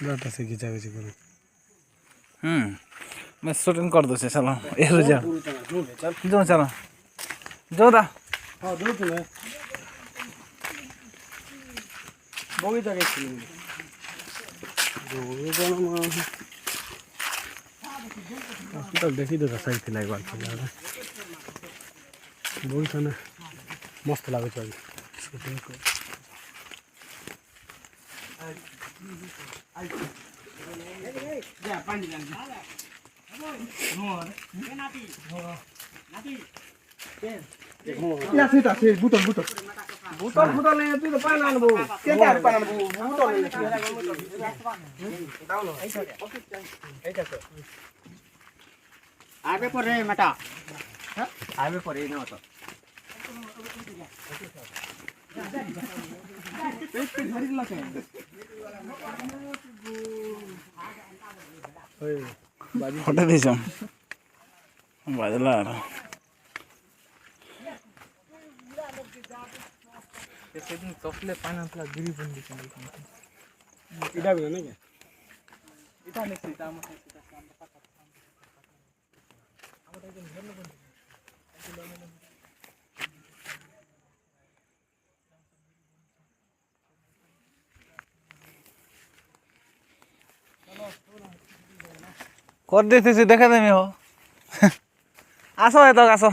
Data से खींचा खींची करो। मैं शूटिंग कर दूँ चलो ये जाओ जो चलो जो दा हाँ दो तुम्हें बगीचा के हॉस्पिटल देखी तो सही थी एक बार बगीचा ना मस्त लगे शूटिंग को या सीता से बुतल बुतल बुतल बुतल नहीं तू तो पाना न बो के तार पाना न बो बुतल नहीं डाउन ऐसा तो आगे पर रे मटा हां आगे पर रे न तो पेट पे धरी लके ओए बाजी फोटो दीजो बाजला जैसे दिन तोफले पाना पला गिरी बंदी कर इडा भी नहीं क्या इटा नहीं सीता मत सीता काम पता हम तो दिन घर में बंदी कर देते देखा देमी हो आसो है तो आसो